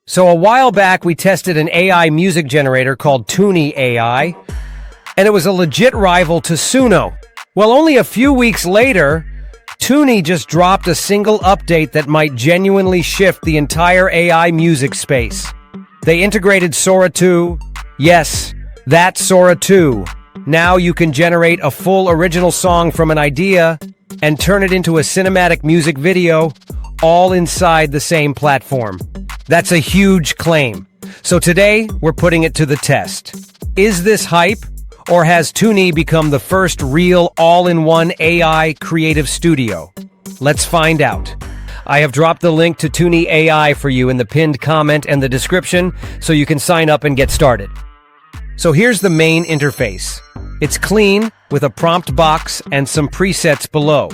So a while back, we tested an AI music generator called Tuni AI, and it was a legit rival to Suno. Well, only a few weeks later, Tuni just dropped a single update that might genuinely shift the entire AI music space. They integrated Sora 2. Yes, that's Sora 2. Now you can generate a full original song from an idea and turn it into a cinematic music video, all inside the same platform. That's a huge claim. So today, we're putting it to the test. Is this hype, or has Tuni become the first real all-in-one AI creative studio? Let's find out. I have dropped the link to Tunee AI for you in the pinned comment and the description, so you can sign up and get started. So here's the main interface. It's clean, with a prompt box and some presets below.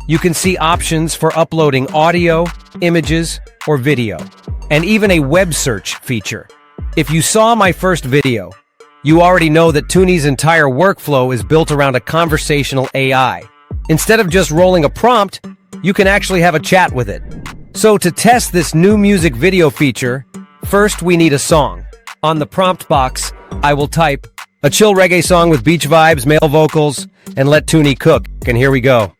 You can see options for uploading audio, images, or video, and even a web search feature. If you saw my first video, you already know that Tuni's entire workflow is built around a conversational AI. Instead of just rolling a prompt, you can actually have a chat with it. So to test this new music video feature, first we need a song. On the prompt box, I will type a chill reggae song with beach vibes, male vocals, and let Tuni cook. And here we go.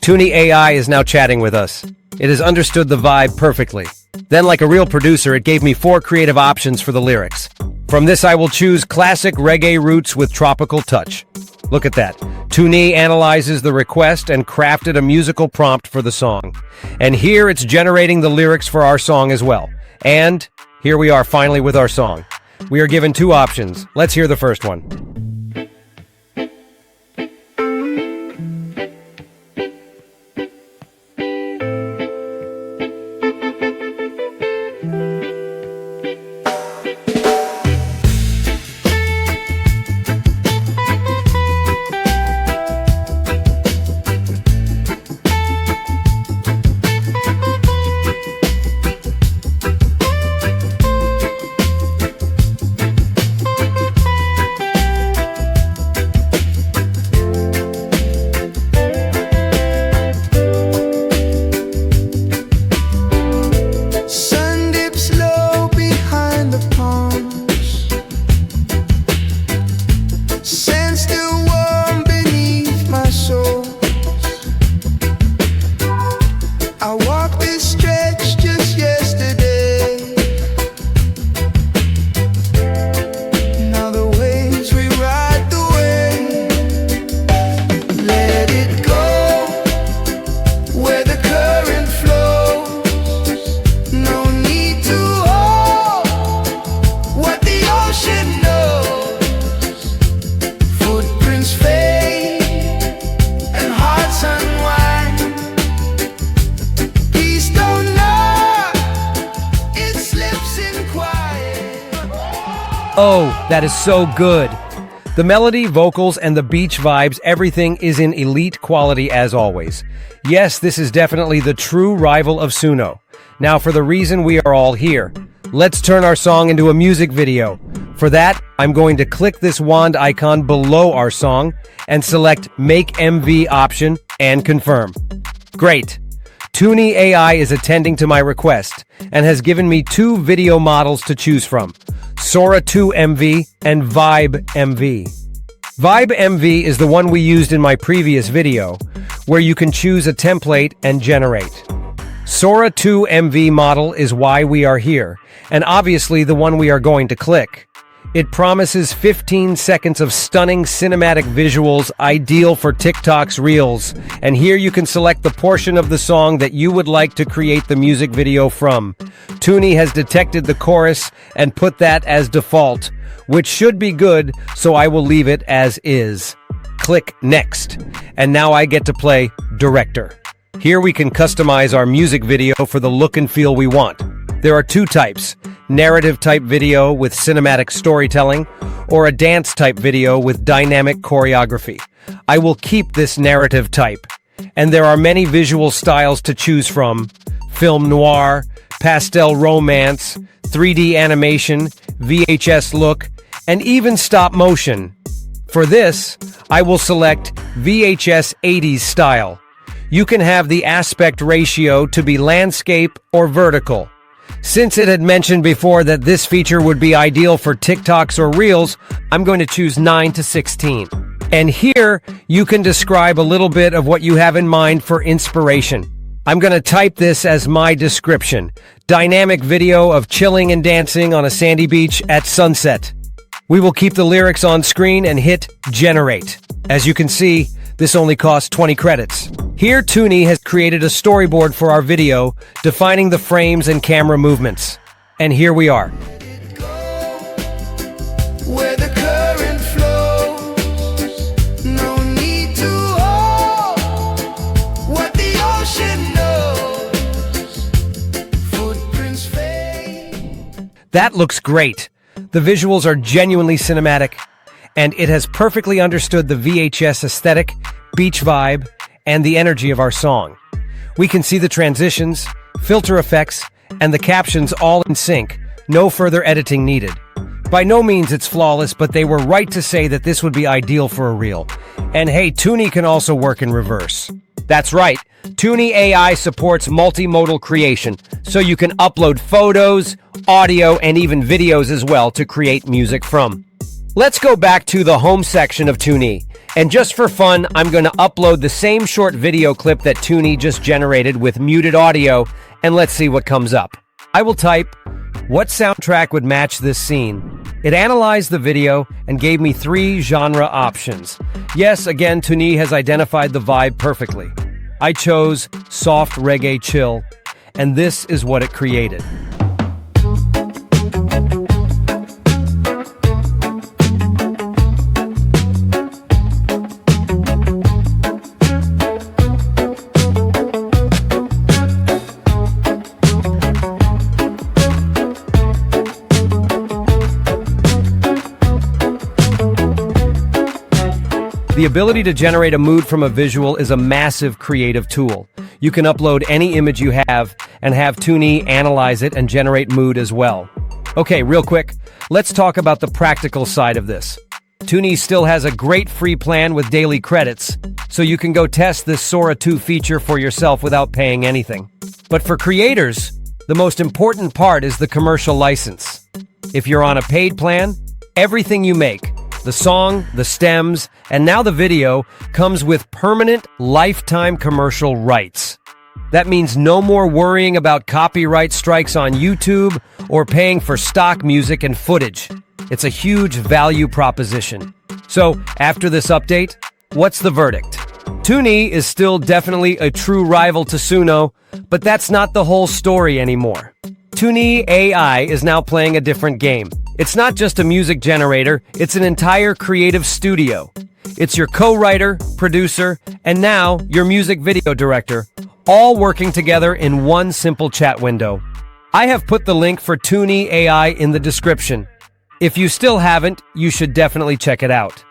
Tuni AI is now chatting with us. It has understood the vibe perfectly. Then, like a real producer, it gave me 4 creative options for the lyrics. From this, I will choose classic reggae roots with tropical touch. Look at that. Tuni analyzes the request and crafted a musical prompt for the song. And here it's generating the lyrics for our song as well. And here we are finally with our song. We are given 2 options. Let's hear the first one. Oh, that is so good. The melody, vocals, and the beach vibes, everything is in elite quality as always. Yes, this is definitely the true rival of Suno. Now for the reason we are all here. Let's turn our song into a music video. For that, I'm going to click this wand icon below our song and select Make MV option and confirm. Great. Tuni AI is attending to my request and has given me 2 video models to choose from. Sora 2 MV and Vibe MV. Vibe MV is the one we used in my previous video, where you can choose a template and generate. Sora 2 MV model is why we are here, and obviously the one we are going to click. It promises 15 seconds of stunning cinematic visuals, ideal for TikTok's Reels, and here you can select the portion of the song that you would like to create the music video from. Tuni has detected the chorus and put that as default, which should be good, so I will leave it as is. Click Next, and now I get to play Director. Here we can customize our music video for the look and feel we want. There are 2 types, narrative type video with cinematic storytelling, or a dance type video with dynamic choreography. I will keep this narrative type, and there are many visual styles to choose from: film noir, pastel romance, 3D animation, VHS look, and even stop motion. For this, I will select VHS 80s style. You can have the aspect ratio to be landscape or vertical. Since it had mentioned before that this feature would be ideal for TikToks or Reels, I'm going to choose 9 to 16. And here, you can describe a little bit of what you have in mind for inspiration. I'm going to type this as my description. Dynamic video of chilling and dancing on a sandy beach at sunset. We will keep the lyrics on screen and hit generate. As you can see, this only costs 20 credits. Here, Tuni has created a storyboard for our video, defining the frames and camera movements. And here we are. Where the current flows, no need to hold what the ocean knows. Footprints fade. That looks great. The visuals are genuinely cinematic, and it has perfectly understood the VHS aesthetic, beach vibe, and the energy of our song. We can see the transitions, filter effects, and the captions all in sync. No further editing needed. By no means it's flawless, but they were right to say that this would be ideal for a reel. And hey, Tuni can also work in reverse. That's right, Tunee AI supports multimodal creation, so you can upload photos, audio, and even videos as well to create music from. Let's go back to the home section of Tuni, and just for fun, I'm going to upload the same short video clip that Tuni just generated with muted audio, and let's see what comes up. I will type, what soundtrack would match this scene? It analyzed the video and gave me 3 genre options. Yes, again, Tuni has identified the vibe perfectly. I chose soft reggae chill, and this is what it created. The ability to generate a mood from a visual is a massive creative tool. You can upload any image you have and have Tuni analyze it and generate mood as well. Okay, real quick, let's talk about the practical side of this. Tuni still has a great free plan with daily credits, so you can go test this Sora 2 feature for yourself without paying anything. But for creators, the most important part is the commercial license. If you're on a paid plan, everything you make, the song, the stems, and now the video, comes with permanent, lifetime commercial rights. That means no more worrying about copyright strikes on YouTube or paying for stock music and footage. It's a huge value proposition. So, after this update, what's the verdict? Tuni is still definitely a true rival to Suno, but that's not the whole story anymore. Tunee AI is now playing a different game. It's not just a music generator, it's an entire creative studio. It's your co-writer, producer, and now your music video director, all working together in one simple chat window. I have put the link for Tunee AI in the description. If you still haven't, you should definitely check it out.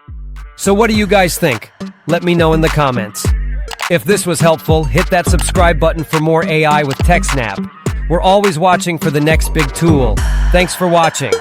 So what do you guys think? Let me know in the comments. If this was helpful, hit that subscribe button for more AI with TechSnap. We're always watching for the next big tool. Thanks for watching.